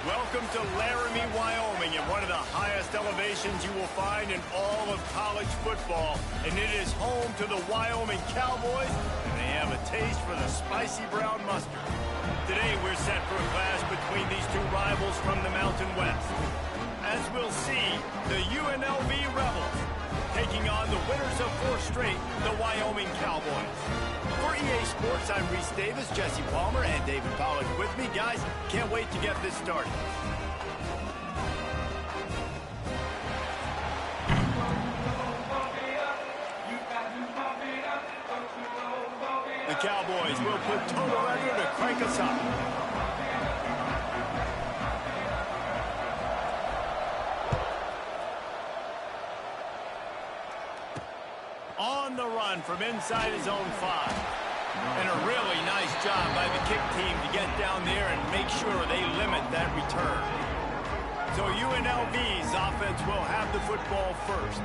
Welcome to Laramie, Wyoming, and one of the highest elevations you will find in all of college football. And it is home to the Wyoming Cowboys, and they have a taste for the spicy brown mustard. Today, we're set for a clash between these two rivals from the Mountain West. As we'll see, the UNLV Rebels taking on the winners of 4 straight, the Wyoming Cowboys. For EA Sports, I'm Reese Davis, Jesse Palmer, and David Pollack with me. Guys, can't wait to get this started. The Cowboys will put total under to crank us up. On the run from inside his own 5. And a really nice job by the kick team to get down there and make sure they limit that return. So UNLV's offense will have the football first.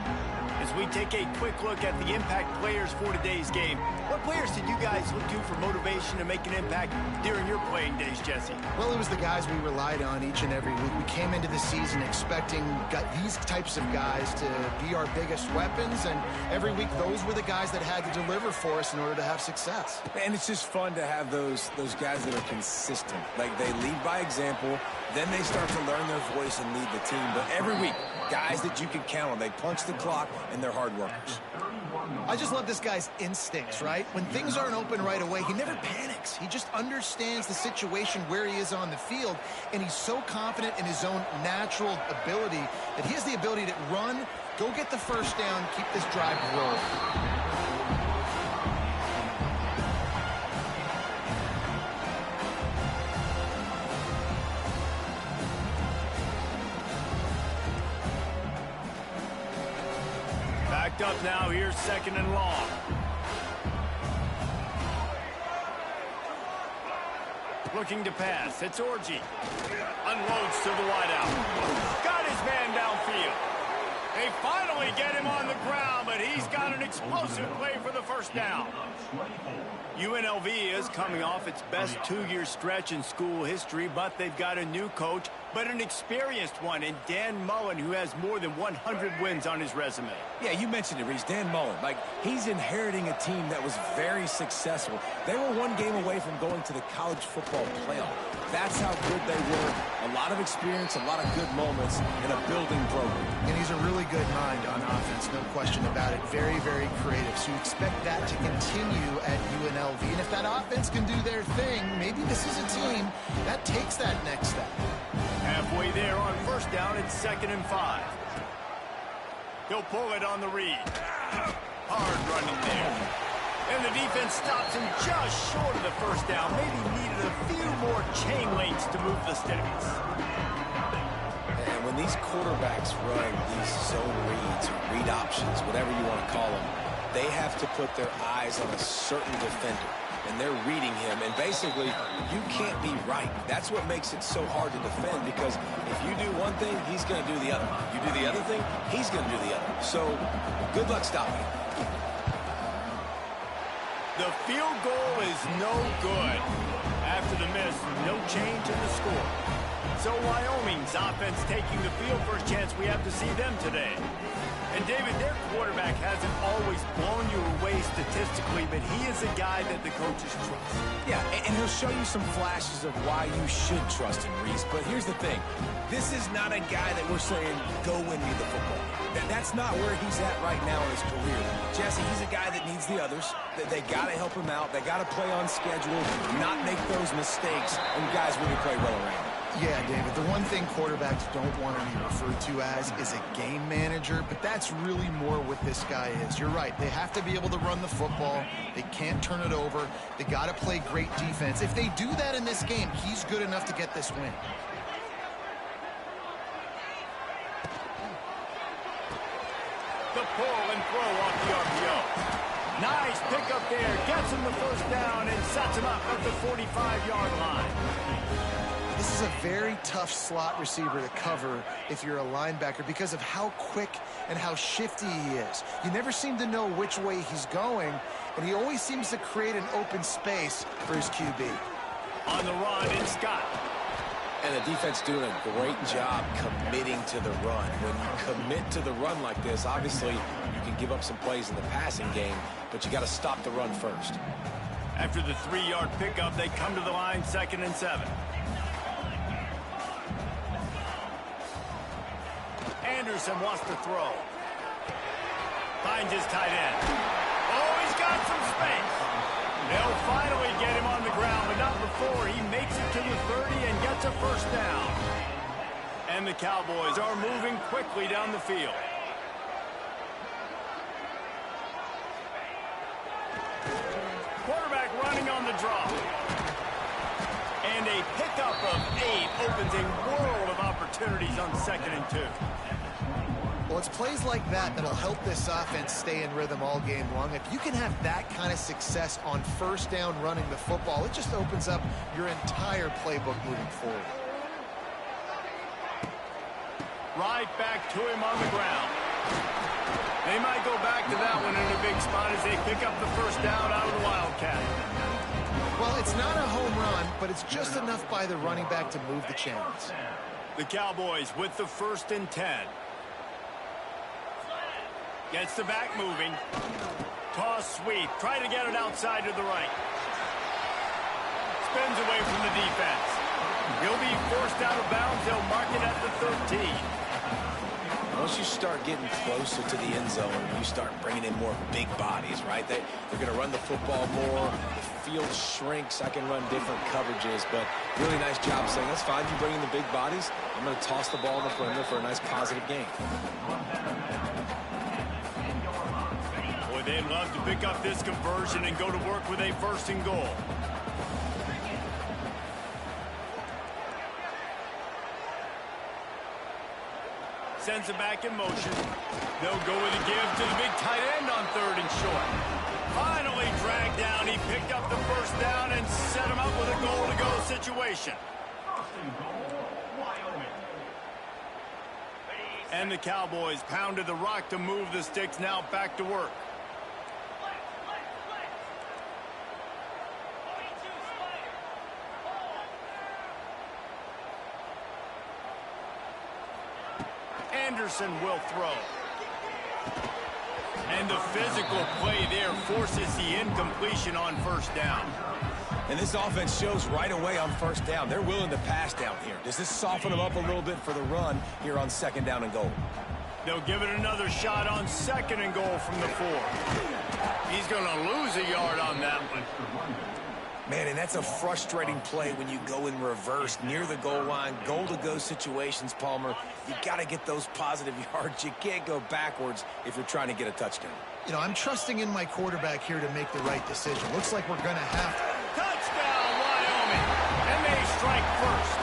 As we take a quick look at the impact players for today's game, what players did you guys look to for motivation to make an impact during your playing days, Jesse? Well, it was the guys we relied on each and every week. We came into the season expecting these types of guys to be our biggest weapons, and every week those were the guys that had to deliver for us in order to have success. And it's just fun to have those guys that are consistent. Like, they lead by example, then they start to learn their voice and lead the team. But every week, guys that you can count on, they punch the clock, and they're hard workers. I just love this guy's instincts, right? When things aren't open right away, he never panics. He just understands the situation where he is on the field, and he's so confident in his own natural ability that he has the ability to run, go get the first down, keep this drive rolling. Backed up now, here's 2nd and long. Looking to pass, it's Orji. Unloads to the wideout. Got his man downfield. They finally get him on the ground, but he's got an explosive play for the first down. UNLV is coming off its best 2-year stretch in school history, but they've got a new coach, but an experienced one in Dan Mullen, who has more than 100 wins on his resume. Yeah, you mentioned it, Reese. Dan Mullen. Like, he's inheriting a team that was very successful. They were 1 game away from going to the college football playoff. That's how good they were. A lot of experience, a lot of good moments, and a building program. And he's a really good mind on offense, no question about it. Very, very creative. So you expect that to continue at UNLV. And if that offense can do their thing, maybe this is a team that takes that next step. Halfway there on 1st down, it's 2nd and 5. He'll pull it on the read. Hard running there. And the defense stops him just short of the 1st down. Maybe needed a few more chain links to move the sticks. And when these quarterbacks run these zone reads, read options, whatever you want to call them, they have to put their eyes on a certain defender. And they're reading him, and basically, you can't be right. That's what makes it so hard to defend, because if you do one thing, he's going to do the other. You do the other thing, he's going to do the other. So, good luck stopping. The field goal is no good. After the miss, no change in the score. So Wyoming's offense taking the field. First chance we have to see them today. And David, their quarterback hasn't always blown you away statistically, but he is a guy that the coaches trust. Yeah, and he'll show you some flashes of why you should trust him, Reese. But here's the thing. This is not a guy that we're saying, go win me the football. That's not where he's at right now in his career. Jesse, he's a guy that needs the others. They got to help him out. They got to play on schedule, not make those mistakes, and guys really play well around him. Yeah, David, the one thing quarterbacks don't want to be referred to as is a game manager, but that's really more what this guy is. You're right. They have to be able to run the football. They can't turn it over. They got to play great defense. If they do that in this game, he's good enough to get this win. The pull and throw off the RPO. Nice pickup there. Gets him the 1st down and sets him up at the 45-yard line. This is a very tough slot receiver to cover if you're a linebacker because of how quick and how shifty he is. You never seem to know which way he's going, and he always seems to create an open space for his QB. On the run, it's Scott. And the defense doing a great job committing to the run. When you commit to the run like this, obviously you can give up some plays in the passing game, but you got to stop the run first. After the 3-yard pickup, they come to the line 2nd and 7. Anderson wants to throw. Finds his tight end. Oh, he's got some space. They'll finally get him on the ground, but not before he makes it to the 30 and gets a first down. And the Cowboys are moving quickly down the field. Quarterback running on the draw. And a pickup of 8 opens a world of opportunities on 2nd and 2. Well, it's plays like that that'll help this offense stay in rhythm all game long. If you can have that kind of success on 1st down running the football, it just opens up your entire playbook moving forward. Right back to him on the ground. They might go back to that one in a big spot as they pick up the first down out of the Wildcat. Well, it's not a home run, but it's just enough by the running back to move the chains. The Cowboys with the 1st and 10. Gets the back moving. Toss sweep. Try to get it outside to the right. Spins away from the defense. He'll be forced out of bounds. They'll mark it at the 13. Once you start getting closer to the end zone, you start bringing in more big bodies, right? They're going to run the football more. The field shrinks. I can run different coverages, but really nice job saying, that's fine. You bring in the big bodies. I'm going to toss the ball in the perimeter for a nice positive gain. Boy, they'd love to pick up this conversion and go to work with a 1st and goal. Sends it back in motion. They'll go with a give to the big tight end on 3rd and short. Finally dragged down. He picked up the first down and set him up with a goal-to-go situation. And the Cowboys pounded the rock to move the sticks. Now back to work. Anderson will throw. And the physical play there forces the incompletion on 1st down. And this offense shows right away on 1st down. They're willing to pass down here. Does this soften them up a little bit for the run here on 2nd down and goal? They'll give it another shot on 2nd and goal from the 4. He's going to lose a yard on that one. Man, and that's a frustrating play when you go in reverse near the goal line. Goal-to-go situations, Palmer. You got to get those positive yards. You can't go backwards if you're trying to get a touchdown. You know, I'm trusting in my quarterback here to make the right decision. Looks like we're going to have to. Touchdown, Wyoming. And they strike first.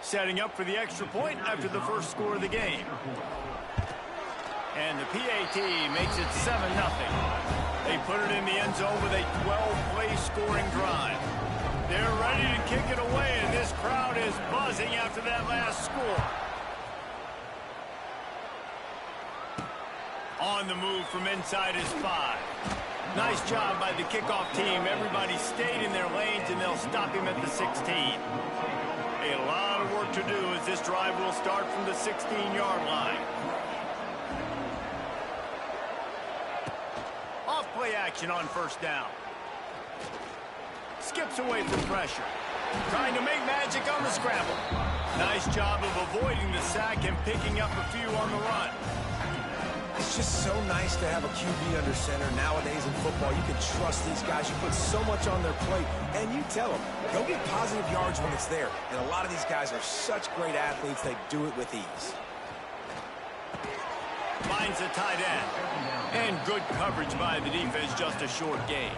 Setting up for the extra point after the first score of the game. And the PAT makes it 7-0. They put it in the end zone with a 12-play scoring drive. They're ready to kick it away, and this crowd is buzzing after that last score. On the move from inside his 5. Nice job by the kickoff team. Everybody stayed in their lanes, and they'll stop him at the 16. A lot of work to do as this drive will start from the 16-yard line. Off play action on 1st down. Skips away from pressure. Trying to make magic on the scramble. Nice job of avoiding the sack and picking up a few on the run. It's just so nice to have a QB under center. Nowadays in football, you can trust these guys. You put so much on their plate, and you tell them, go get positive yards when it's there. And a lot of these guys are such great athletes, they do it with ease. Finds a tight end. And good coverage by the defense, just a short gain.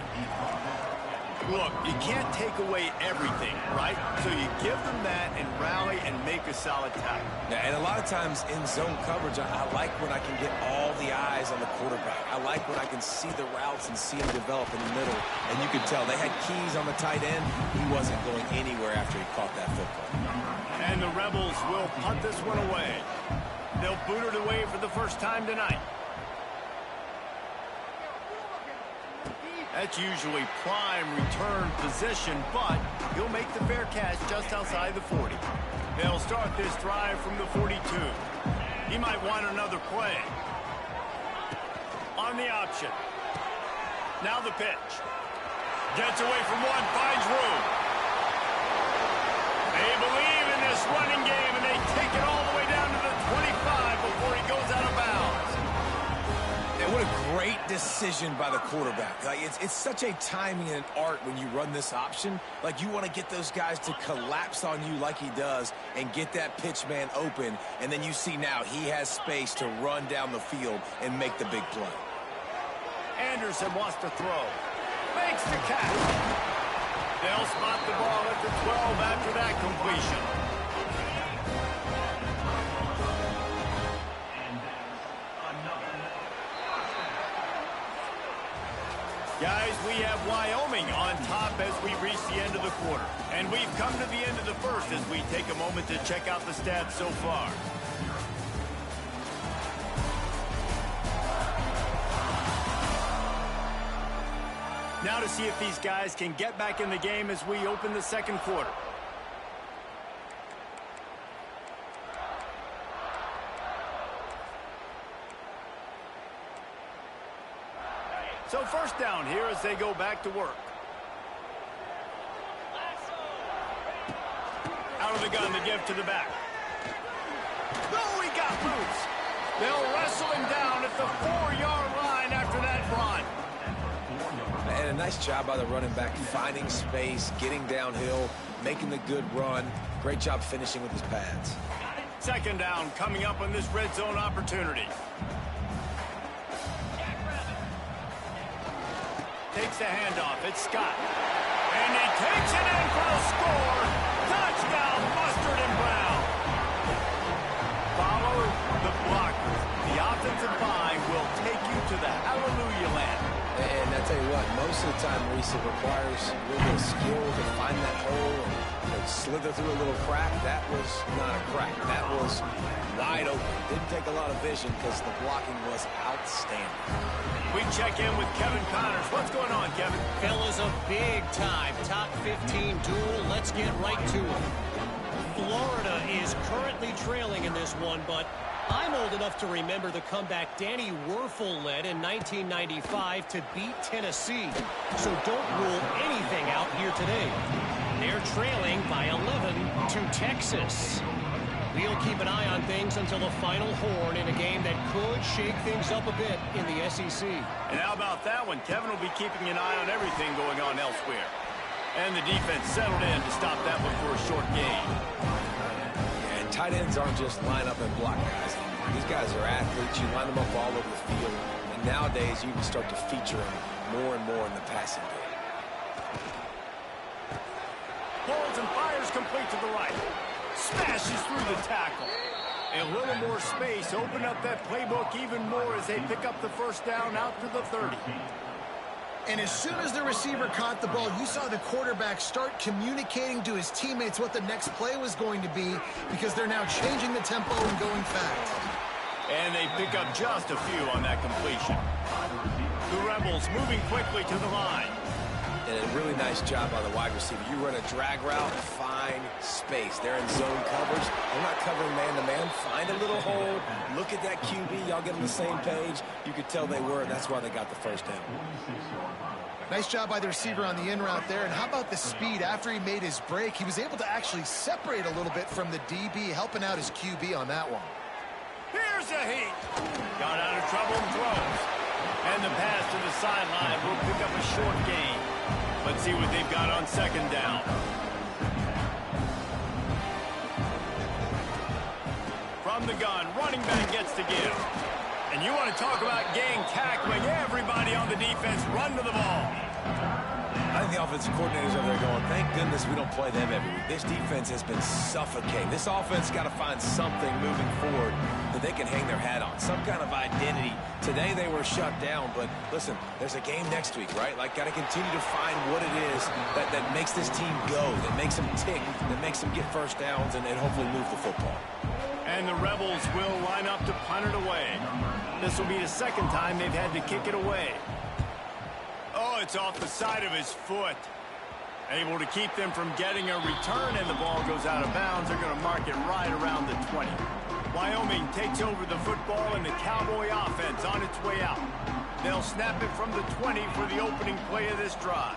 Look, you can't take away everything, right? So you give them that and rally and make a solid tackle. Yeah, and a lot of times in zone coverage, I like when I can get all the eyes on the quarterback. I like when I can see the routes and see him develop in the middle. And you can tell they had keys on the tight end. He wasn't going anywhere after he caught that football. And the Rebels will punt this one away. They'll boot it away for the first time tonight. That's usually prime return position, but he'll make the fair catch just outside the 40. They'll start this drive from the 42. He might want another play. On the option. Now the pitch. Gets away from one, finds room. They believe in this running game, and they take it all the way down to the 25 before he goes out of bounds. And what a great decision by the quarterback. Like, it's such a timing and an art when you run this option. Like, you want to get those guys to collapse on you like he does and get that pitch man open. And then you see now he has space to run down the field and make the big play. Anderson wants to throw. Makes the catch. They'll spot the ball at the 12 after that completion. Guys, we have Wyoming on top as we reach the end of the quarter. And we've come to the end of the first as we take a moment to check out the stats so far. Now to see if these guys can get back in the game as we open the second quarter. So first down here as they go back to work. Out of the gun to give to the back. Oh, he got loose. They'll wrestle him down at the 4-yard line after that run. And a nice job by the running back, finding space, getting downhill, making the good run. Great job finishing with his pads. Second down coming up on this red zone opportunity. Takes the handoff. It's Scott. And he takes it in for the score. Touchdown, Mustard and Brown. Follow the blockers. The offensive line will take you to the hallelujah land. And I tell you what, most of the time, Reese, it requires a little bit of skill to find that hole and slither through a little crack. That was not a crack. That was wide open. Didn't take a lot of vision because the blocking was outstanding. We check in with Kevin Connors. What's going on, Kevin? Fellas, a big-time top 15 duel. Let's get right to it. Florida is currently trailing in this one, but I'm old enough to remember the comeback Danny Werfel led in 1995 to beat Tennessee. So don't rule anything out here today. They're trailing by 11 to Texas. We'll keep an eye on things until the final horn in a game that could shake things up a bit in the SEC. And how about that one? Kevin will be keeping an eye on everything going on elsewhere. And the defense settled in to stop that one for a short gain. Yeah, and tight ends aren't just line up and block guys. These guys are athletes. You line them up all over the field. And nowadays, you can start to feature them more and more in the passing game. Pulls and fires complete to the right. Smashes through the tackle. A little more space. Open up that playbook even more as they pick up the first down out to the 30. And as soon as the receiver caught the ball, you saw the quarterback start communicating to his teammates what the next play was going to be because they're now changing the tempo and going fast. And they pick up just a few on that completion. The Rebels moving quickly to the line. And a really nice job by the wide receiver. You run a drag route, find space. They're in zone coverage. They're not covering man-to-man. Find a little hole. Look at that QB. Y'all get on the same page. You could tell they were, and that's why they got the first down. Nice job by the receiver on the in route there. And how about the speed? After he made his break, he was able to actually separate a little bit from the DB, helping out his QB on that one. Here's a heat. Got out of trouble and throws. And the pass to the sideline will pick up a short gain. Let's see what they've got on second down. From the gun, running back gets to give. And you want to talk about gang tackling. Everybody on the defense run to the ball. I think the offensive coordinators over there going, thank goodness we don't play them every week. This defense has been suffocating. This offense got to find something moving forward that they can hang their hat on, some kind of identity. Today they were shut down, but listen, there's a game next week, right? Like, got to continue to find what it is that makes this team go, that makes them tick, that makes them get first downs and hopefully move the football. And the Rebels will line up to punt it away. This will be the second time they've had to kick it away. Oh, it's off the side of his foot. Able to keep them from getting a return, and the ball goes out of bounds. They're going to mark it right around the 20. Wyoming takes over the football, and the Cowboy offense on its way out. They'll snap it from the 20 for the opening play of this drive.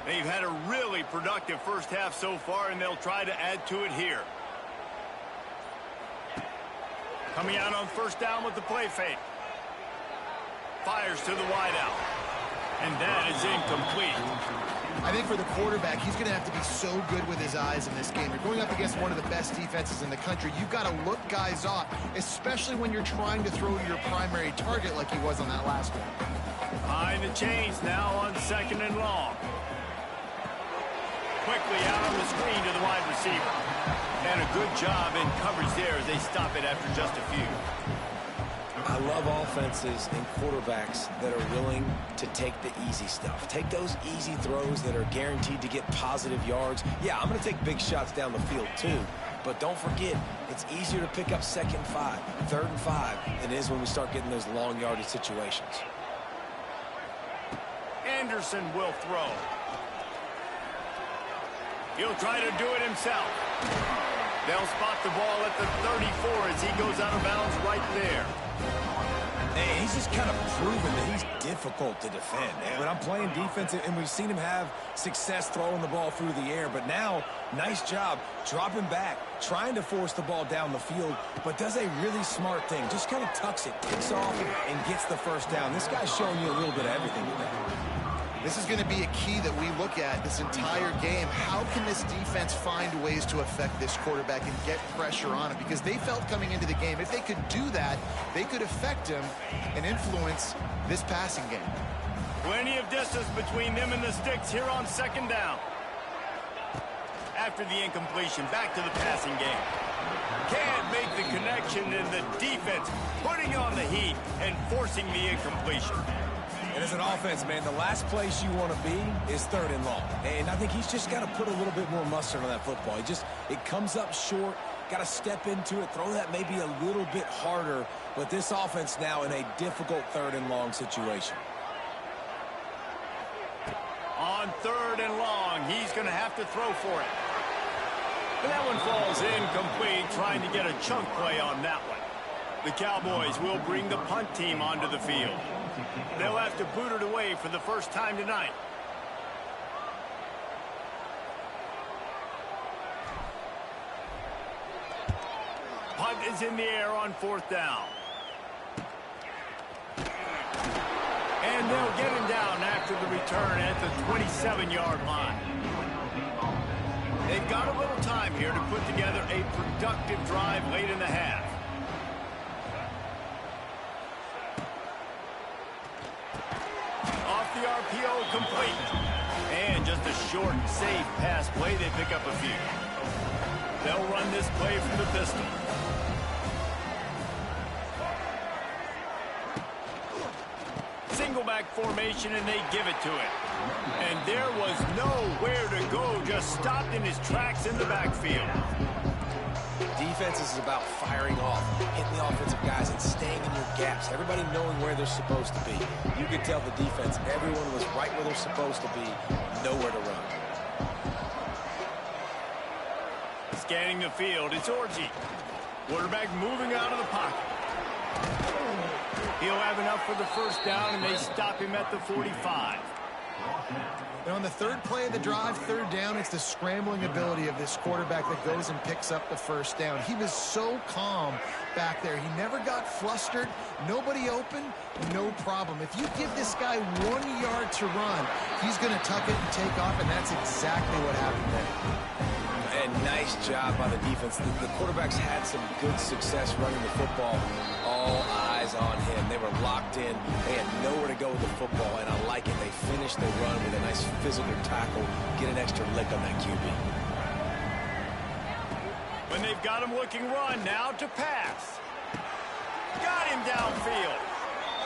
They've had a really productive first half so far, and they'll try to add to it here. Coming out on first down with the play fake. Fires to the wideout. And that is incomplete. I think for the quarterback, he's going to have to be so good with his eyes in this game. You're going up against one of the best defenses in the country. You've got to look guys off, especially when you're trying to throw to your primary target like he was on that last one. Behind the chains now on 2nd and long. Quickly out on the screen to the wide receiver. And a good job in coverage there as they stop it after just a few. I love offenses and quarterbacks that are willing to take the easy stuff. Take those easy throws that are guaranteed to get positive yards. Yeah, I'm going to take big shots down the field too. But don't forget, it's easier to pick up 2nd and 5, 3rd and 5 than it is when we start getting those long yardage situations. Anderson will throw. He'll try to do it himself. They'll spot the ball at the 34 as he goes out of bounds right there. Hey, he's just kind of proven that he's difficult to defend. And when I'm playing defense, and we've seen him have success throwing the ball through the air, but now, nice job dropping back, trying to force the ball down the field, but does a really smart thing. Just kind of tucks it, kicks off, and gets the first down. This guy's showing you a little bit of everything today. This is going to be a key that we look at this entire game. How can this defense find ways to affect this quarterback and get pressure on him? Because they felt coming into the game, if they could do that, they could affect him and influence this passing game. Plenty of distance between them and the sticks here on 2nd down. After the incompletion, back to the passing game. Can't make the connection, and the defense putting on the heat and forcing the incompletion. And as an offense, man, the last place you want to be is 3rd and long. And I think he's just got to put a little bit more mustard on that football. It comes up short, got to step into it, throw that maybe a little bit harder. But this offense now in a difficult 3rd and long situation. On 3rd and long, he's going to have to throw for it. But that one falls incomplete, trying to get a chunk play on that one. The Cowboys will bring the punt team onto the field. They'll have to boot it away for the first time tonight. Punt is in the air on 4th down. And they'll get him down after the return at the 27-yard line. They've got a little time here to put together a productive drive late in the half. The RPO complete. And just a short, safe pass play. They pick up a few. They'll run this play from the pistol. Single back formation, and they give it to it. And there was nowhere to go. Just stopped in his tracks in the backfield. Defense is about firing off, hitting the offensive guys, and staying in your gaps. Everybody knowing where they're supposed to be. You could tell the defense, everyone was right where they're supposed to be, nowhere to run. Scanning the field, it's Orji. Quarterback moving out of the pocket. He'll have enough for the first down, and they stop him at the 45. And on the 3rd play of the drive, 3rd down, it's the scrambling ability of this quarterback that goes and picks up the first down. He was so calm back there. He never got flustered. Nobody open, no problem. If you give this guy 1 yard to run, he's going to tuck it and take off, and that's exactly what happened there. And nice job by the defense. The quarterbacks had some good success running the football. All eyes on him. They were locked in. They had nowhere to go with the football, and I like it. They finished finish their run with a nice physical tackle, get an extra lick on that QB. When they've got him looking run, now to pass. Got him downfield.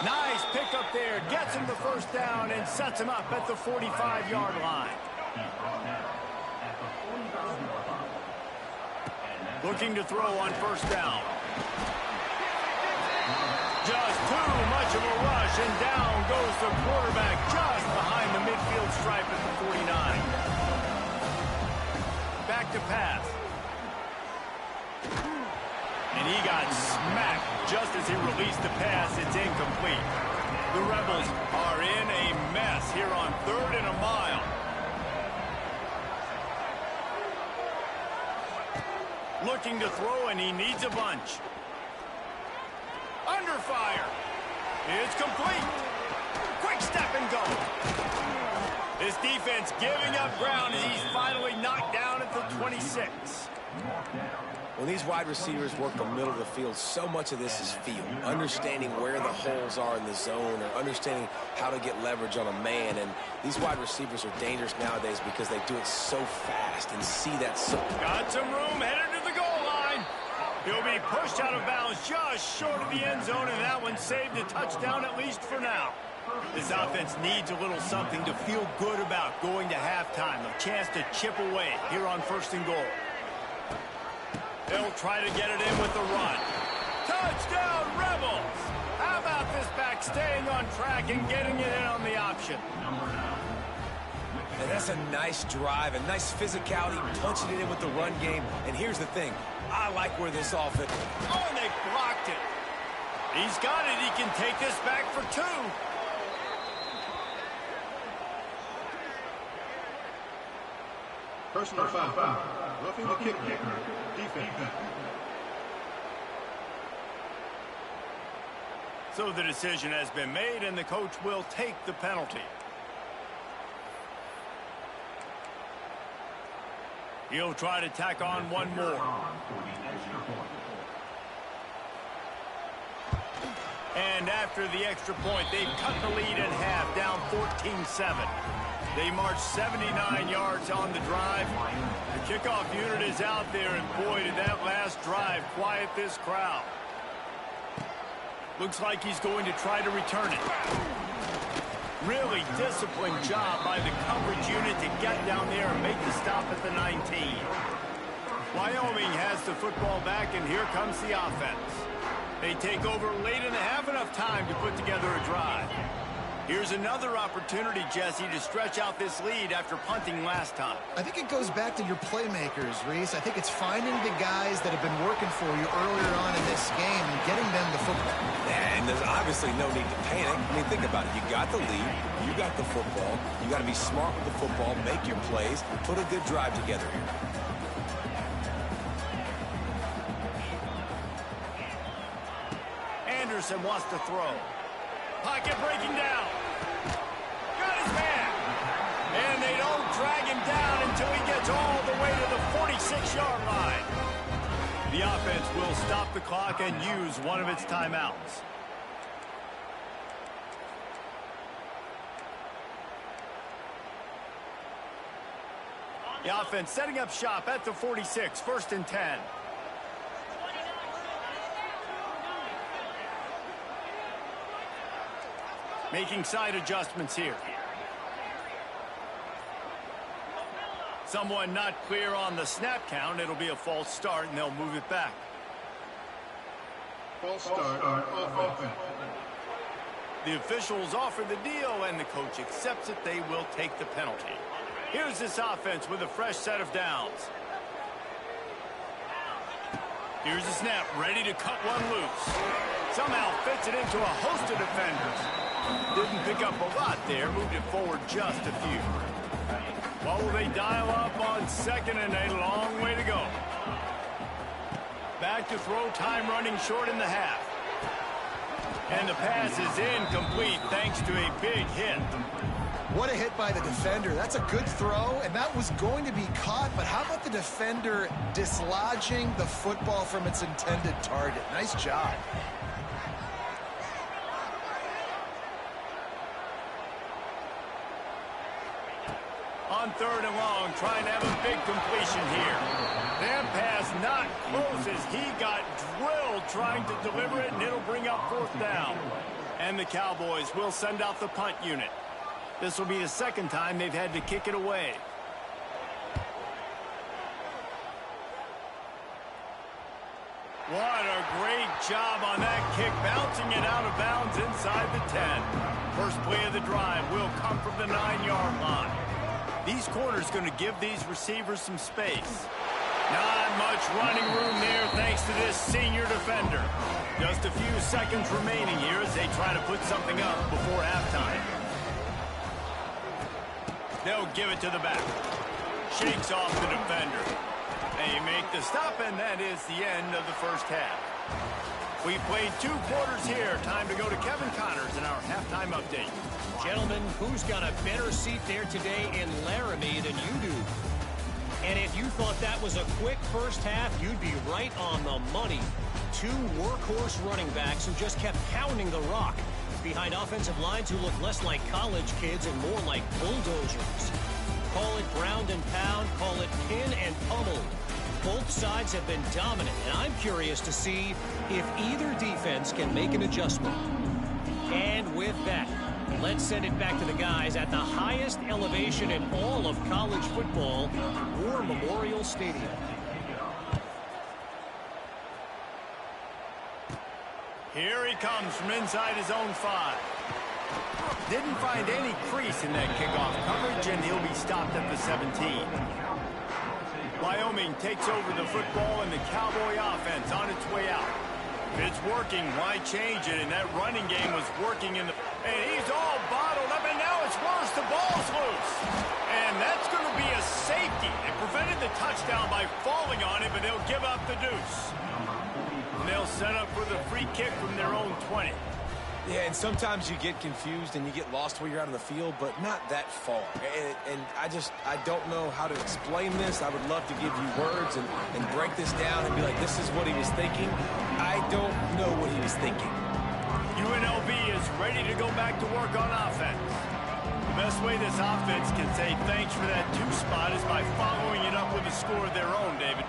Nice pick up there. Gets him the first down and sets him up at the 45-yard line. Looking to throw on first down. Just too much of a rush, and down goes the quarterback just behind the midfield stripe at the 49. Back to pass. And he got smacked just as he released the pass. It's incomplete. The Rebels are in a mess here on 3rd and a mile. Looking to throw, and he needs a bunch. Under fire. It's complete. Quick step and go. This defense giving up ground, and he's finally knocked down at the 26. When these wide receivers work the middle of the field, so much of this is feel. Understanding where the holes are in the zone, or understanding how to get leverage on a man. And these wide receivers are dangerous nowadays because they do it so fast and see that. Got some room, headed to the goal line. He'll be pushed out of bounds just short of the end zone, and that one saved a touchdown at least for now. This offense needs a little something to feel good about going to halftime. A chance to chip away here on 1st and goal. They'll try to get it in with the run. Touchdown, Rebels! How about this back staying on track and getting it in on the option? And that's a nice drive, a nice physicality, punching it in with the run game. And here's the thing. I like where this offense... Oh, and they blocked it. He's got it. He can take this back for 2. Personal foul. Roughing the kicker. Defense. So the decision has been made, and the coach will take the penalty. He'll try to tack on one more. And after the extra point, they've cut the lead in half, down 14-7. They march 79 yards on the drive. The kickoff unit is out there, and boy, did that last drive quiet this crowd. Looks like he's going to try to return it. Really disciplined job by the coverage unit to get down there and make the stop at the 19. Wyoming has the football back, and here comes the offense. They take over late and have enough time to put together a drive. Here's another opportunity, Jesse, to stretch out this lead after punting last time. I think it goes back to your playmakers, Reese. I think it's finding the guys that have been working for you earlier on in this game and getting them the football. And there's obviously no need to panic. I mean, think about it. You got the lead. You got the football. You got to be smart with the football, make your plays, put a good drive together here. Anderson wants to throw. Pocket breaking down. Got his man. And they don't drag him down until he gets all the way to the 46-yard line. The offense will stop the clock and use one of its timeouts. The offense setting up shop at the 46, 1st and 10. Making side adjustments here. Someone not clear on the snap count. It'll be a false start, and they'll move it back. False start on offense. The officials offer the deal, and the coach accepts it. They will take the penalty. Here's this offense with a fresh set of downs. Here's the snap, ready to cut one loose. Somehow fits it into a host of defenders. Didn't pick up a lot there, moved it forward just a few. What will they dial up on 2nd and a long way to go? Back to throw, time running short in the half. And the pass is incomplete thanks to a big hit. What a hit by the defender. That's a good throw, and that was going to be caught, but how about the defender dislodging the football from its intended target? Nice job. On 3rd and long, trying to have a big completion here. That pass not close as he got drilled trying to deliver it, and it'll bring up 4th down. And the Cowboys will send out the punt unit. This will be the 2nd time they've had to kick it away. What a great job on that kick, bouncing it out of bounds inside the 10. First play of the drive will come from the 9-yard line. These corners going to give these receivers some space. Not much running room there thanks to this senior defender. Just a few seconds remaining here as they try to put something up before halftime. They'll give it to the back. Shakes off the defender. They make the stop, and that is the end of the first half. We played 2 quarters here. Time to go to Kevin Connors in our halftime update. Gentlemen, who's got a better seat there today in Laramie than you do? And if you thought that was a quick first half, you'd be right on the money. 2 workhorse running backs who just kept pounding the rock behind offensive lines who look less like college kids and more like bulldozers. Call it ground and pound, call it pin and pummel. Both sides have been dominant, and I'm curious to see if either defense can make an adjustment. And with that, let's send it back to the guys at the highest elevation in all of college football, War Memorial Stadium. Here he comes from inside his own 5. Didn't find any crease in that kickoff coverage, and he'll be stopped at the 17. Wyoming takes over the football, and the Cowboy offense on its way out. If it's working, why change it? And that running game was working in the... And he's all bottled up, and now it's worse. The ball's loose. And that's going to be a safety. They prevented the touchdown by falling on it, but they'll give up the deuce. And they'll set up for the free kick from their own 20. Yeah, and sometimes you get confused and you get lost where you're out on the field, but not that far. And I don't know how to explain this. I would love to give you words and break this down and be like, this is what he was thinking. I don't know what he was thinking. UNLV is ready to go back to work on offense. The best way this offense can say thanks for that 2 spot is by following it up with a score of their own, David.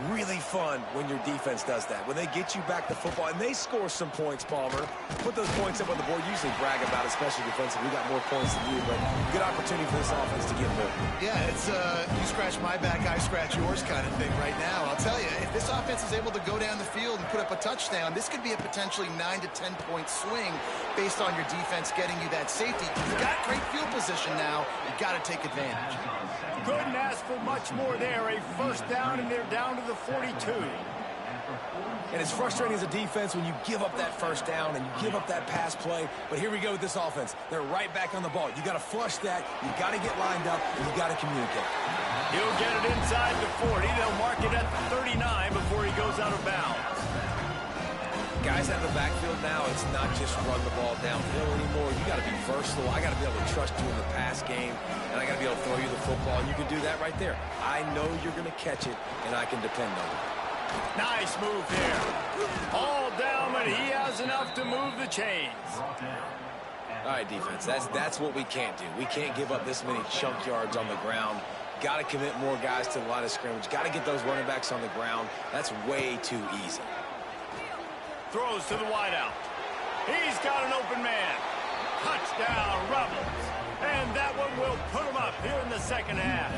Really fun when your defense does that. When they get you back to football, and they score some points, Palmer. Put those points up on the board. Usually brag about it, especially defensively. We got more points than you, but good opportunity for this offense to get more. Yeah, it's you scratch my back, I scratch yours kind of thing right now. I'll tell you, if this offense is able to go down the field and put up a touchdown, this could be a potentially 9 to 10 point swing based on your defense getting you that safety. You've got great field position now. You've got to take advantage. Couldn't ask for much more there. A first down, and they're down to the 42. And it's frustrating as a defense when you give up that first down and you give up that pass play. But here we go with this offense. They're right back on the ball. You got to flush that. You got to get lined up, and you got to communicate. He'll get it inside the 40. They'll mark it at the 39 before he goes out of bounds. Guys out of the backfield now, it's not just run the ball downhill anymore. You got to be versatile. I got to be able to trust you in the pass game, and I got to be able to throw you the football, and you can do that right there. I know you're going to catch it, and I can depend on it. Nice move there. All down, but he has enough to move the chains. All right, defense, that's what we can't do. We can't give up this many chunk yards on the ground. Got to commit more guys to the line of scrimmage. Got to get those running backs on the ground. That's way too easy. Throws to the wideout. He's got an open man. Touchdown, Rebels. And that one will put him up here in the second half.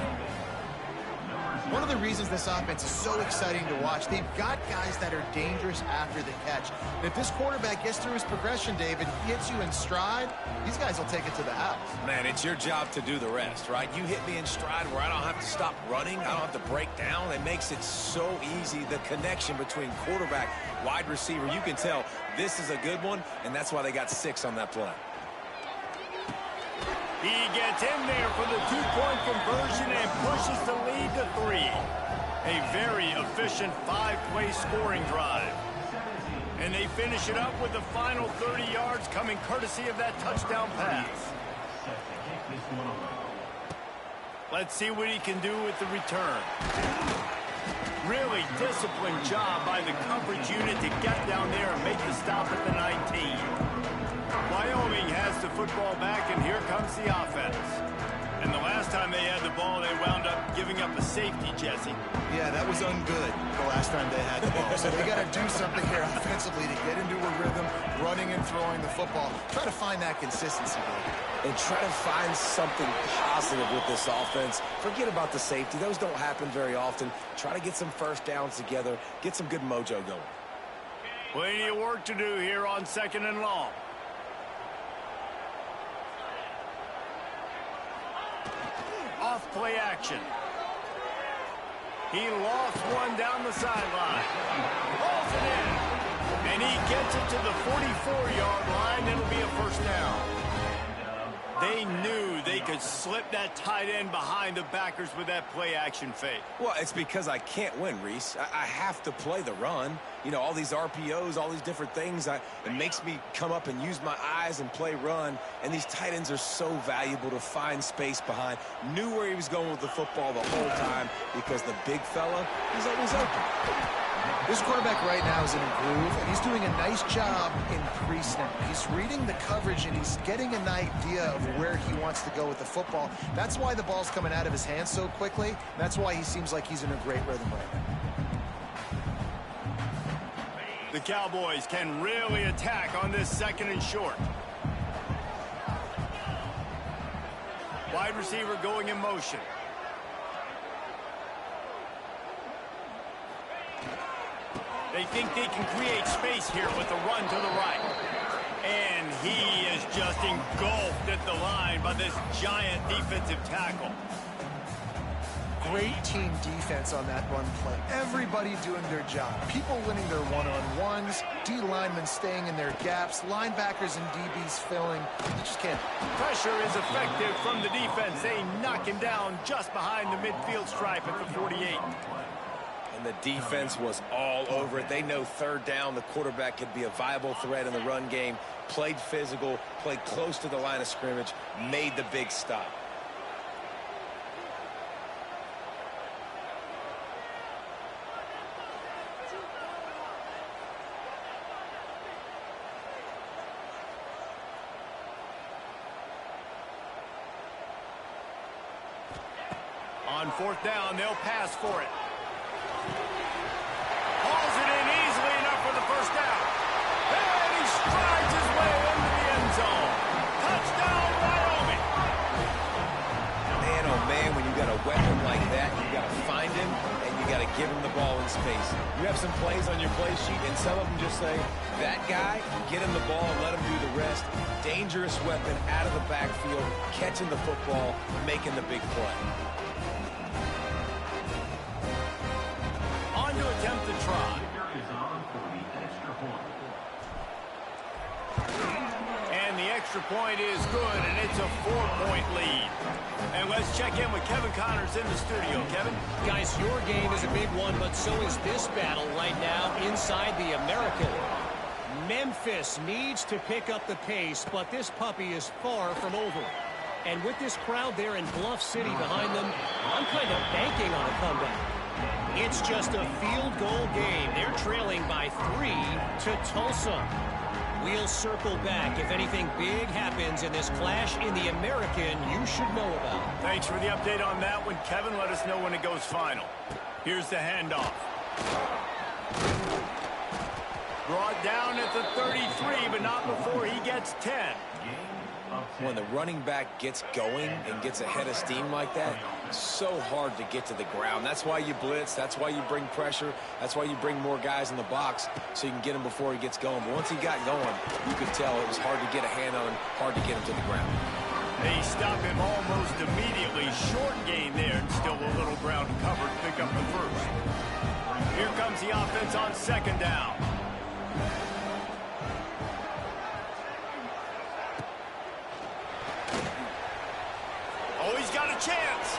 One of the reasons this offense is so exciting to watch, they've got guys that are dangerous after the catch. And if this quarterback gets through his progression, David, he hits you in stride, these guys will take it to the house. Man, it's your job to do the rest, right? You hit me in stride where I don't have to stop running. I don't have to break down. It makes it so easy, the connection between quarterback, wide receiver. You can tell this is a good one, and that's why they got 6 on that play. He gets in there for the 2-point conversion and pushes the lead to 3. A very efficient 5-play scoring drive. And they finish it up with the final 30 yards coming courtesy of that touchdown pass. Let's see what he can do with the return. Really disciplined job by the coverage unit to get down there and make the stop at the 19. Wyoming has the football back, and here comes the offense. And the last time they had the ball, they wound up giving up a safety, Jesse. Yeah, that was ungood the last time they had the ball. So they got to do something here offensively to get into a rhythm, running and throwing the football. Try to find that consistency, though. And try to find something positive with this offense. Forget about the safety. Those don't happen very often. Try to get some first downs together, get some good mojo going. Plenty of work to do here on 2nd and long. Off play action. He lost one down the sideline. Hauls it in. And he gets it to the 44-yard line. It'll be a first down. They knew they could slip that tight end behind the backers with that play action fake. Well, it's because I can't win, Reese. I have to play the run. You know, all these RPOs, all these different things. It makes me come up and use my eyes and play run. And these tight ends are so valuable to find space behind. Knew where he was going with the football the whole time because the big fella, he's always open. This quarterback right now is in a groove, and he's doing a nice job in pre-snap. He's reading the coverage, and he's getting an idea of where he wants to go with the football. That's why the ball's coming out of his hands so quickly. That's why he seems like he's in a great rhythm right now. The Cowboys can really attack on this 2nd and short. Wide receiver going in motion. They think they can create space here with a run to the right. And he is just engulfed at the line by this giant defensive tackle. Great team defense on that run play. Everybody doing their job. People winning their one-on-ones, D linemen staying in their gaps, linebackers and DBs filling. You just can't. Pressure is effective from the defense. They knock him down just behind the midfield stripe at the 48. And the defense was all over it. They know 3rd down, the quarterback could be a viable threat in the run game. Played physical, played close to the line of scrimmage, made the big stop. On 4th down, they'll pass for it. Hauls it in easily enough for the first down. And he strides his way into the end zone. Touchdown, Wyoming. Man, oh man, when you got a weapon like that, you got to find him and you got to give him the ball in space. You have some plays on your play sheet, and some of them just say, that guy, get him the ball and let him do the rest. Dangerous weapon out of the backfield, catching the football, making the big play. On to attempt the try. And the extra point is good, and it's a 4-point lead. And let's check in with Kevin Connors in the studio. Kevin? Guys, your game is a big one, but so is this battle right now inside the American. Memphis needs to pick up the pace, but this puppy is far from over. And with this crowd there in Bluff City behind them, I'm kind of banking on a comeback. It's just a field goal game. They're trailing by 3 to Tulsa. We'll circle back if anything big happens in this clash in the American you should know about. Thanks for the update on that one, Kevin. Let us know when it goes final. Here's the handoff. Brought down at the 33, but not before he gets 10. When the running back gets going and gets ahead of steam like that, it's so hard to get to the ground. That's why you blitz. That's why you bring pressure. That's why you bring more guys in the box so you can get him before he gets going. But once he got going, you could tell it was hard to get a hand on him, hard to get him to the ground. They stop him almost immediately. Short gain there, and still a little ground covered. Pick up the first. Here comes the offense on 2nd down. Oh, he's got a chance.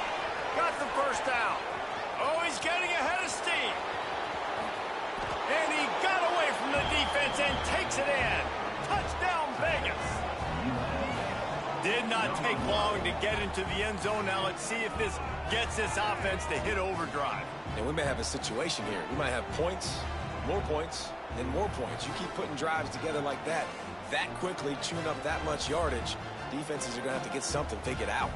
Got the first down. Oh, he's getting ahead of steam. And he got away from the defense and takes it in. Touchdown, Vegas. Did not take long to get into the end zone. Now let's see if this gets this offense to hit overdrive. And we may have a situation here. We might have points, and more points. You keep putting drives together like that quickly, chewing up that much yardage, defenses are going to have to get something figured out.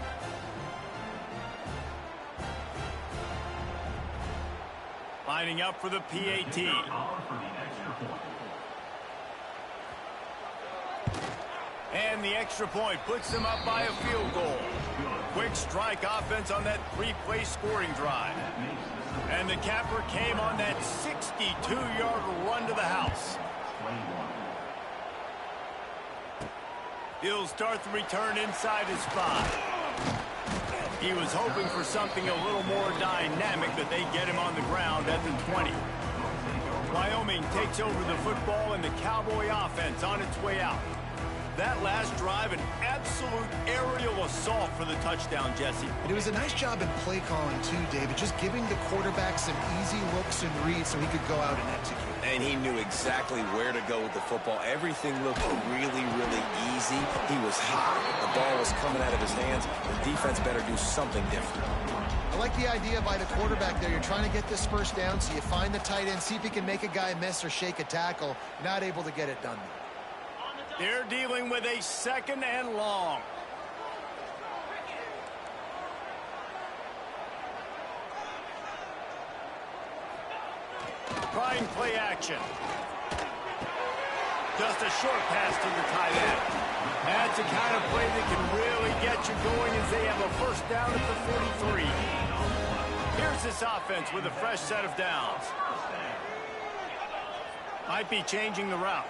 Lining up for the PAT. And the extra point puts them up by a field goal. Quick strike offense on that three-play scoring drive. And the capper came on that 62-yard run to the house. He'll start the return inside his 5. He was hoping for something a little more dynamic, but they get him on the ground at the 20. Wyoming takes over the football and the Cowboy offense on its way out. That last drive, an absolute aerial assault for the touchdown, Jesse. And it was a nice job in play calling, too, David, just giving the quarterback some easy looks and reads so he could go out and execute. And he knew exactly where to go with the football. Everything looked really, really easy. He was hot. The ball was coming out of his hands. The defense better do something different. I like the idea by the quarterback there. You're trying to get this first down, so you find the tight end, see if he can make a guy miss or shake a tackle. Not able to get it done. They're dealing with a 2nd and long. Trying play action. Just a short pass to the tight end. That's a kind of play that can really get you going as they have a first down at the 43. Here's this offense with a fresh set of downs. Might be changing the route.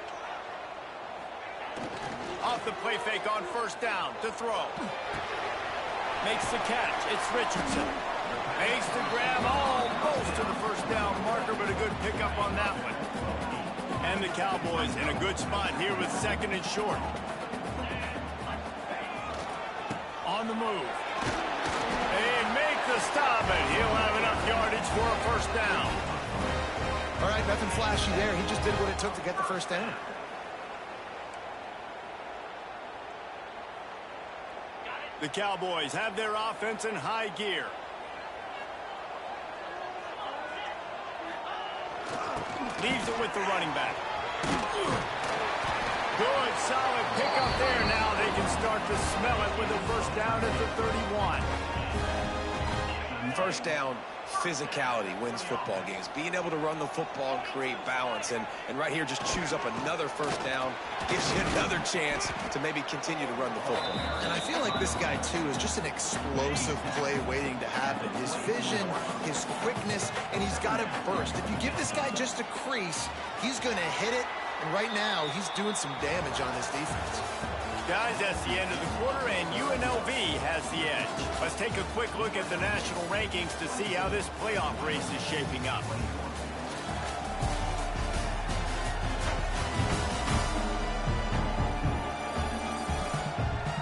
Off the play fake on first down to throw. Makes the catch. It's Richardson. Makes the grab almost to the first down marker, but a good pickup on that one. And the Cowboys in a good spot here with 2nd and short. On the move. They make the stop, and he'll have enough yardage for a first down. All right, nothing flashy there. He just did what it took to get the first down. The Cowboys have their offense in high gear. Leaves it with the running back. Good, solid pickup there. Now they can start to smell it with a first down at the 31. First down, physicality wins football games. Being able to run the football and create balance. And right here, just choose up another first down. Gives you another chance to maybe continue to run the football. And I feel like this guy, too, is just an explosive play waiting to happen. His vision, his quickness, and he's got a burst. If you give this guy just a crease, he's going to hit it. And right now, he's doing some damage on this defense. Guys, that's the end of the quarter, and UNLV has the edge. Let's take a quick look at the national rankings to see how this playoff race is shaping up.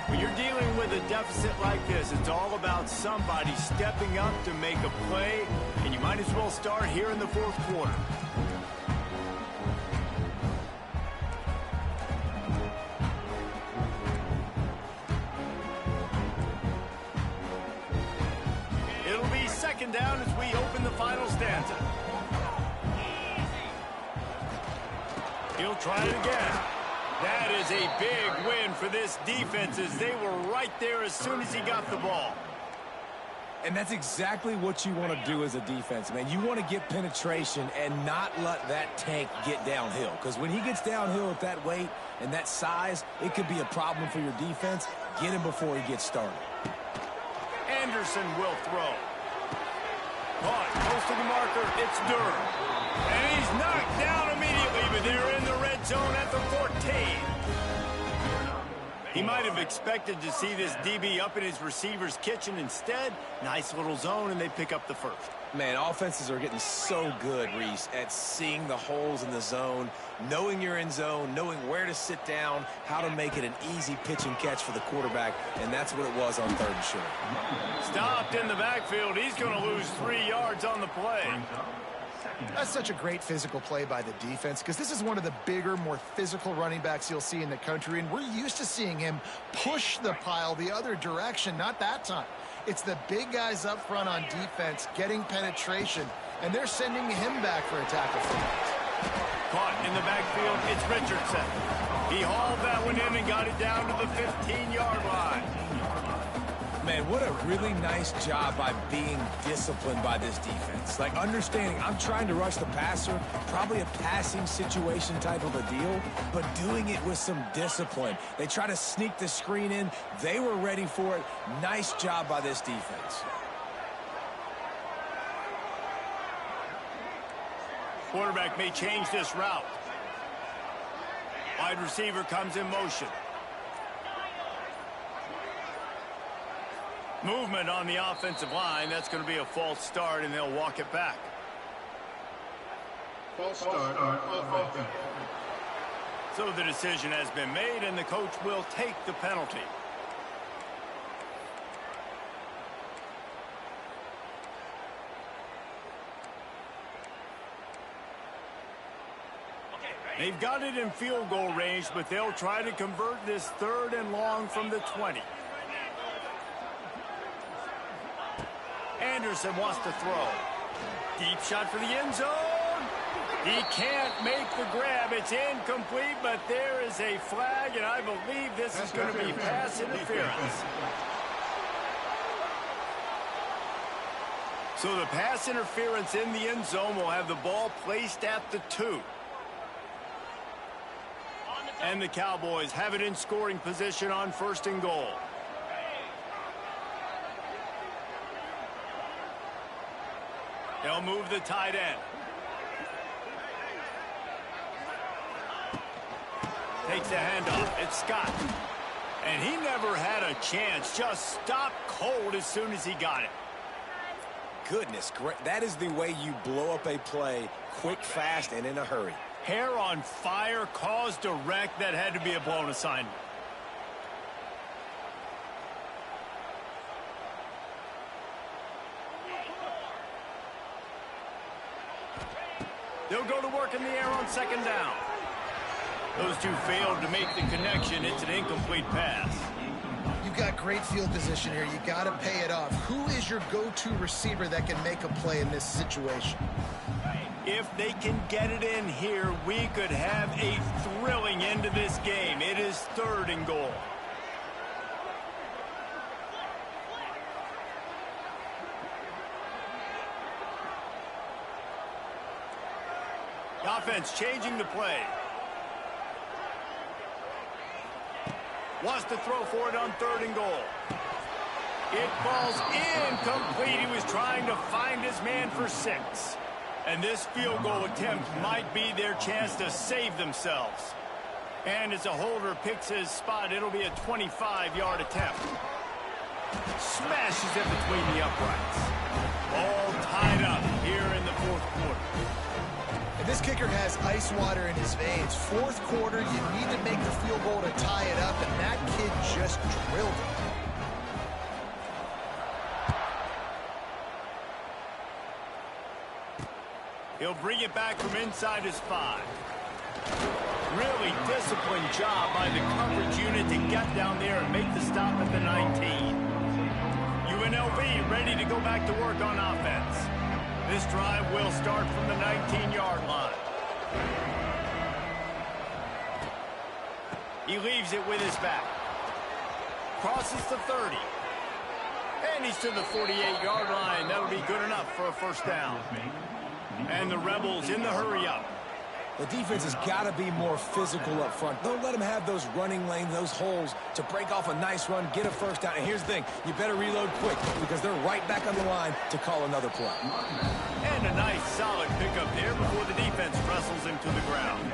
When you're dealing with a deficit like this, it's all about somebody stepping up to make a play, and you might as well start here in the 4th quarter. Down as we open the final stanza. He'll try it again. That is a big win for this defense as they were right there as soon as he got the ball. And that's exactly what you want to do as a defense, man. You want to get penetration and not let that tank get downhill. Because when he gets downhill at that weight and that size, it could be a problem for your defense. Get him before he gets started. Anderson will throw. Caught, close to the marker, it's Durham. And he's knocked down immediately, but they're in the red zone at the 14. He might have expected to see this DB up in his receiver's kitchen. Instead, nice little zone, and they pick up the first. Man, offenses are getting so good, Reese, at seeing the holes in the zone, knowing you're in zone, knowing where to sit down, how to make it an easy pitch and catch for the quarterback, and that's what it was on 3rd and short. Stopped in the backfield. He's going to lose 3 yards on the play. That's such a great physical play by the defense because this is one of the bigger, more physical running backs you'll see in the country, and we're used to seeing him push the pile the other direction, not that time. It's the big guys up front on defense getting penetration, and they're sending him back for a tackle for that. Caught in the backfield, it's Richardson. He hauled that one in and got it down to the 15-yard line. Man, what a really nice job by being disciplined by this defense. Like, understanding I'm trying to rush the passer, probably a passing situation type of a deal, but doing it with some discipline. They try to sneak the screen in. They were ready for it. Nice job by this defense. Quarterback may change this route. Wide receiver comes in motion. Movement on the offensive line. That's going to be a false start, and they'll walk it back. False start on offense. So the decision has been made, and the coach will take the penalty. They've got it in field goal range, but they'll try to convert this 3rd and long from the 20. Anderson wants to throw. Deep shot for the end zone. He can't make the grab. It's incomplete, but there is a flag, and I believe this is going to be pass interference. So the pass interference in the end zone will have the ball placed at the 2. And the Cowboys have it in scoring position on 1st and goal. They'll move the tight end. Takes the handoff. It's Scott. And he never had a chance. Just stopped cold as soon as he got it. Goodness, great. That is the way you blow up a play quick, fast, and in a hurry. Hair on fire, caused a wreck. That had to be a blown assignment. They'll go to work in the air on 2nd down. Those two failed to make the connection. It's an incomplete pass. You've got great field position here. You got to pay it off. Who is your go-to receiver that can make a play in this situation? If they can get it in here, we could have a thrilling end to this game. It is 3rd and goal. Offense changing the play. Wants to throw for it on 3rd and goal. It falls incomplete. He was trying to find his man for 6. And this field goal attempt might be their chance to save themselves. And as a holder picks his spot, it'll be a 25-yard attempt. Smashes it between the uprights. All tied up here in the 4th quarter. And this kicker has ice water in his veins. 4th quarter, you need to make the field goal to tie it up, and that kid just drilled it. He'll bring it back from inside his 5. Really disciplined job by the coverage unit to get down there and make the stop at the 19. UNLV ready to go back to work on offense. This drive will start from the 19-yard line. He leaves it with his back. Crosses the 30. And he's to the 48-yard line. That'll be good enough for a 1st down. And the Rebels in the hurry-up. The defense has got to be more physical up front. Don't let them have those running lanes, those holes to break off a nice run, get a 1st down. And here's the thing, you better reload quick because they're right back on the line to call another play. And a nice solid pickup there before the defense wrestles him to the ground.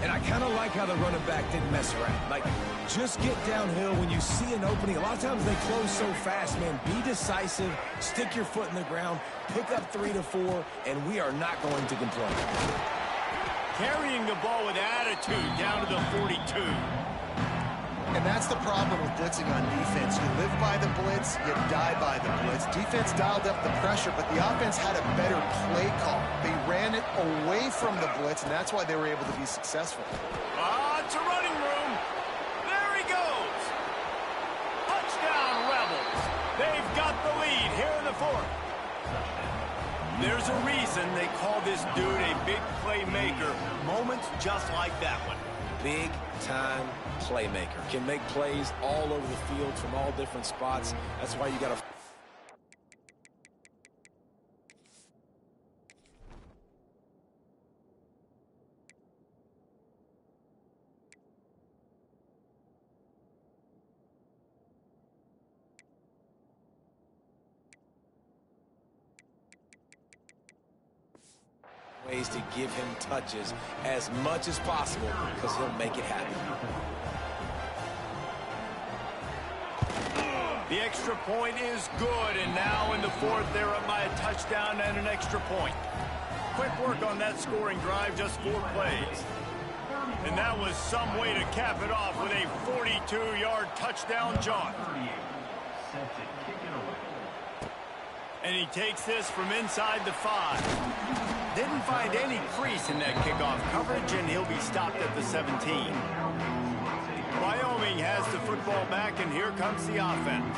And I kind of like how the running back didn't mess around. Like, just get downhill when you see an opening. A lot of times they close so fast, man. Be decisive, stick your foot in the ground, pick up 3 to 4, and we are not going to complain. Carrying the ball with attitude down to the 42. And that's the problem with blitzing on defense. You live by the blitz, you die by the blitz. Defense dialed up the pressure, but the offense had a better play call. They ran it away from the blitz, and that's why they were able to be successful. It's a running room. There he goes. Touchdown, Rebels. They've got the lead here in the 4th. There's a reason they call this dude a big playmaker. Moments just like that one. big-time playmaker. Can make plays all over the field from all different spots. That's why you got to... ways to give him touches as much as possible because he'll make it happen. The extra point is good, and now in the fourth, they're up by a touchdown and an extra point. Quick work on that scoring drive, just 4 plays. And that was some way to cap it off with a 42-yard touchdown jaunt. And he takes this from inside the 5. Didn't find any crease in that kickoff coverage, and he'll be stopped at the 17. Wyoming has the football back, and here comes the offense.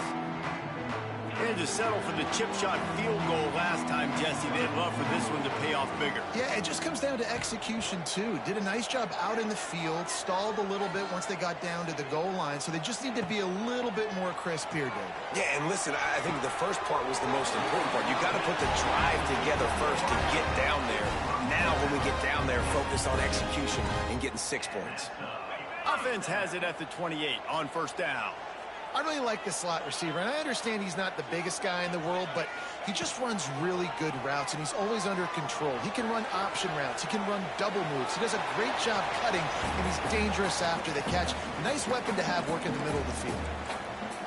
They had to settle for the chip shot field goal last time, Jesse. They'd love for this one to pay off bigger. Yeah, it just comes down to execution, too. Did a nice job out in the field, stalled a little bit once they got down to the goal line, so they just need to be a little bit more crisp here, David. Yeah, and listen, I think the first part was the most important part. You've got to put the drive together first to get down there. Now, when we get down there, focus on execution and getting 6 points. Offense has it at the 28 on first down. I really like the slot receiver, and I understand he's not the biggest guy in the world, but he just runs really good routes, and he's always under control. He can run option routes. He can run double moves. He does a great job cutting, and he's dangerous after the catch. Nice weapon to have working the middle of the field.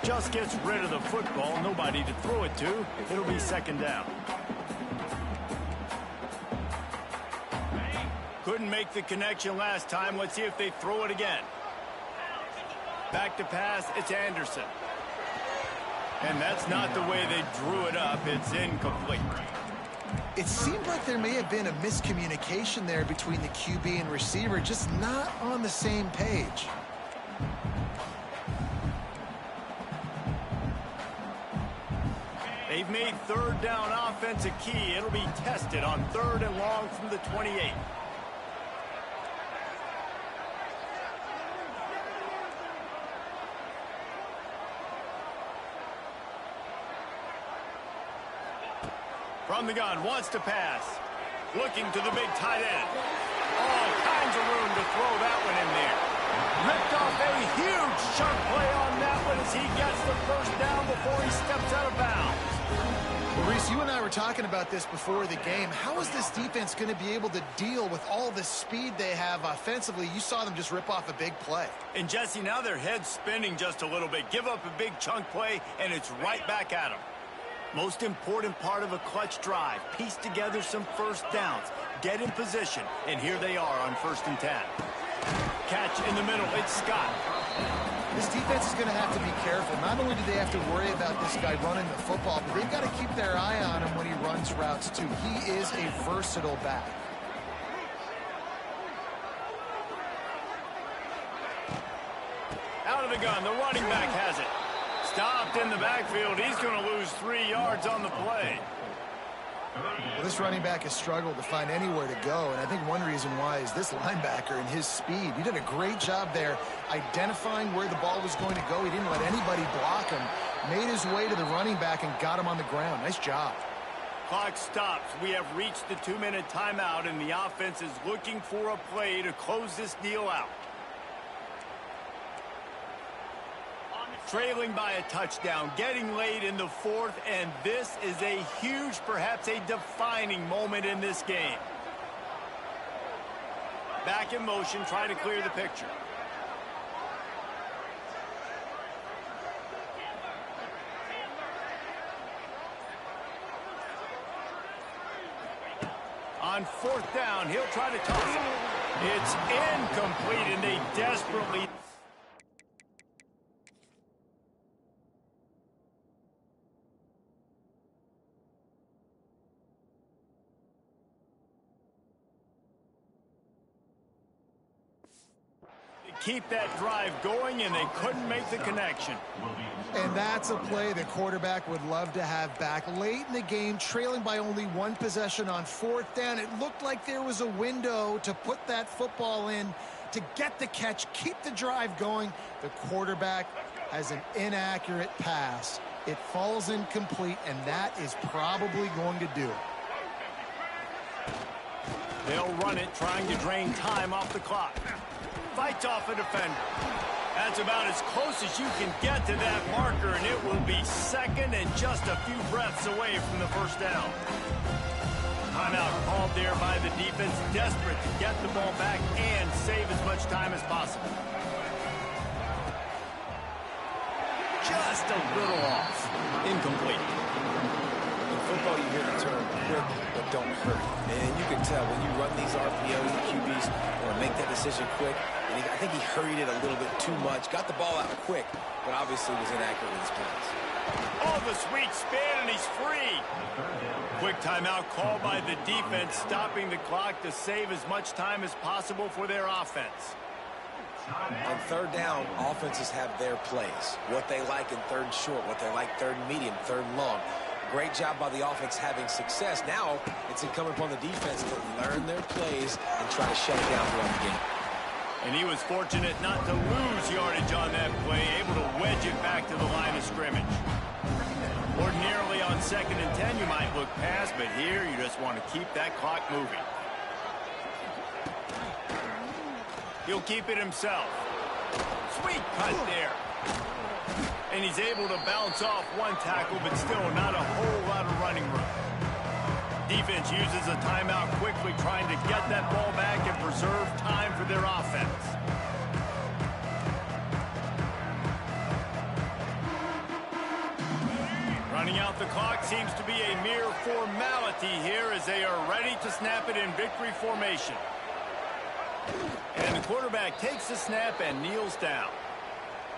Just gets rid of the football. Nobody to throw it to. It'll be second down. Couldn't make the connection last time. Let's see if they throw it again. Back to pass, it's Anderson. And that's not the way they drew it up. It's incomplete. It seemed like there may have been a miscommunication there between the QB and receiver, just not on the same page. They've made third down offense a key. It'll be tested on 3rd and long from the 28. From the gun, wants to pass. Looking to the big tight end. All kinds of room to throw that one in there. Ripped off a huge chunk play on that one as he gets the first down before he steps out of bounds. Well, Reese, you and I were talking about this before the game. How is this defense going to be able to deal with all the speed they have offensively? You saw them just rip off a big play. And, Jesse, now their head's spinning just a little bit. Give up a big chunk play, and it's right back at them. Most important part of a clutch drive. Piece together some first downs. Get in position. And here they are on 1st and 10. Catch in the middle. It's Scott. This defense is going to have to be careful. Not only do they have to worry about this guy running the football, but they've got to keep their eye on him when he runs routes, too. He is a versatile back. Out of the gun. The running back has it. Stopped in the backfield. He's going to lose 3 yards on the play. Well, this running back has struggled to find anywhere to go, and I think one reason why is this linebacker and his speed. He did a great job there identifying where the ball was going to go. He didn't let anybody block him. Made his way to the running back and got him on the ground. Nice job. Clock stops. We have reached the 2-minute timeout, and the offense is looking for a play to close this deal out. Trailing by a touchdown, getting late in the 4th, and this is a huge, perhaps a defining moment in this game. Back in motion, try to clear the picture. On 4th down, he'll try to toss it. It's incomplete, and they desperately... keep that drive going, and they couldn't make the connection. And that's a play the quarterback would love to have back. Late in the game, trailing by only 1 possession on 4th down. It looked like there was a window to put that football in, to get the catch, keep the drive going. The quarterback has an inaccurate pass. It falls incomplete, and that is probably going to do it. They'll run it, trying to drain time off the clock. Fights off a defender. That's about as close as you can get to that marker, and it will be second and just a few breaths away from the first down. Timeout called there by the defense, desperate to get the ball back and save as much time as possible. Just a little off. Incomplete. In football, you hear the term quick but don't hurt. And you can tell when you run these RPOs, the QBs want to make that decision quick. And I think he hurried it a little bit too much. Got the ball out quick, but obviously was inaccurate with his pass. Oh, the sweet spin, and he's free. Quick timeout called by the defense, stopping the clock to save as much time as possible for their offense. On third down, offenses have their plays. What they like in third and short, what they like third and medium, third and long. Great job by the offense having success. Now it's incumbent upon the defense to learn their plays and try to shut it down throughout the game. And he was fortunate not to lose yardage on that play, able to wedge it back to the line of scrimmage. Ordinarily on 2nd and 10, you might look past, but here you just want to keep that clock moving. He'll keep it himself. Sweet cut there. And he's able to bounce off one tackle, but still not a whole lot of running room. Defense uses a timeout quickly, trying to get that ball back and preserve time for their offense. Running out the clock seems to be a mere formality here as they are ready to snap it in victory formation. And the quarterback takes the snap and kneels down.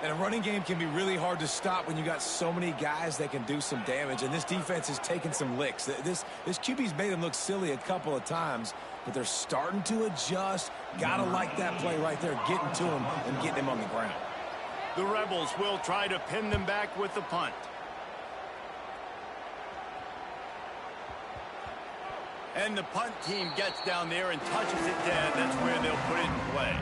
And a running game can be really hard to stop when you got so many guys that can do some damage. And this defense is taking some licks. This QB's made them look silly a couple of times, but they're starting to adjust. Gotta like that play right there, getting to him and getting him on the ground. The Rebels will try to pin them back with the punt. And the punt team gets down there and touches it dead. That's where they'll put it in play.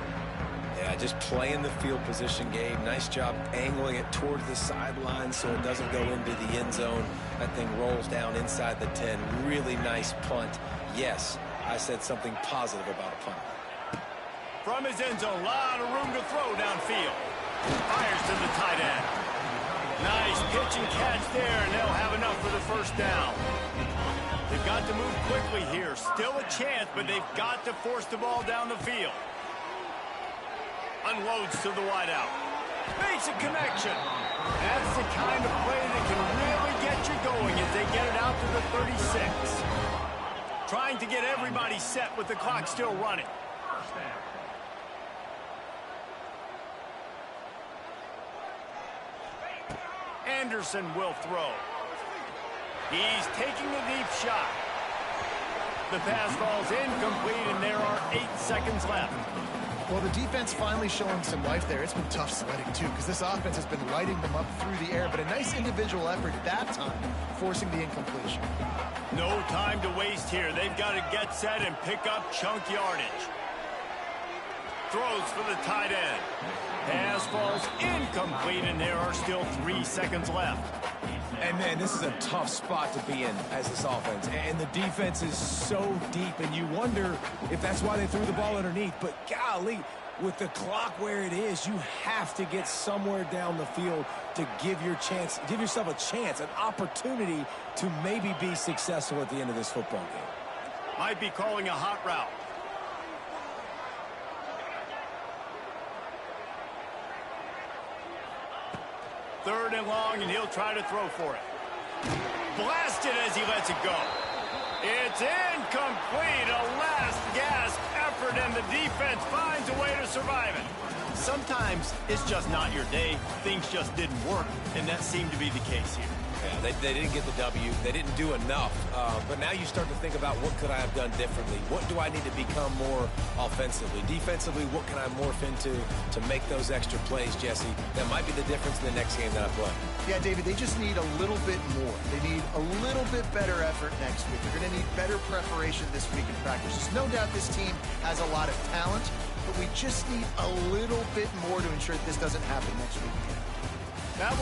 Yeah, just playing the field position game. Nice job angling it towards the sideline so it doesn't go into the end zone. That thing rolls down inside the 10. Really nice punt. Yes, I said something positive about a punt. From his end zone, a lot of room to throw downfield. Fires to the tight end. Nice pitch and catch there, and they'll have enough for the first down. They've got to move quickly here. Still a chance, but they've got to force the ball down the field. Unloads to the wideout. Makes a connection. That's the kind of play that can really get you going as they get it out to the 36. Trying to get everybody set with the clock still running. Anderson will throw. He's taking a deep shot. The pass falls incomplete, and there are 8 seconds left. Well, the defense finally showing some life there. It's been tough sledding, too, because this offense has been lighting them up through the air, but a nice individual effort that time, forcing the incompletion. No time to waste here. They've got to get set and pick up chunk yardage. Throws for the tight end. Pass falls incomplete, and there are still 3 seconds left. And, man, this is a tough spot to be in as this offense. And the defense is so deep, and you wonder if that's why they threw the ball underneath. But, golly, with the clock where it is, you have to get somewhere down the field to give yourself a chance, an opportunity to maybe be successful at the end of this football game. Might be calling a hot route. Third and long, and he'll try to throw for it. Blasted as he lets it go. It's incomplete. A last gasp effort, and the defense finds a way to survive it. Sometimes it's just not your day. Things just didn't work, and that seemed to be the case here. Yeah, they didn't get the W. They didn't do enough. But now you start to think about what could I have done differently? What do I need to become more offensively? Defensively, what can I morph into to make those extra plays, Jesse? That might be the difference in the next game that I play. Yeah, David, they just need a little bit more. They need a little bit better effort next week. They're going to need better preparation this week in practice. There's no doubt this team has has a lot of talent, but we just need a little bit more to ensure that this doesn't happen next week. That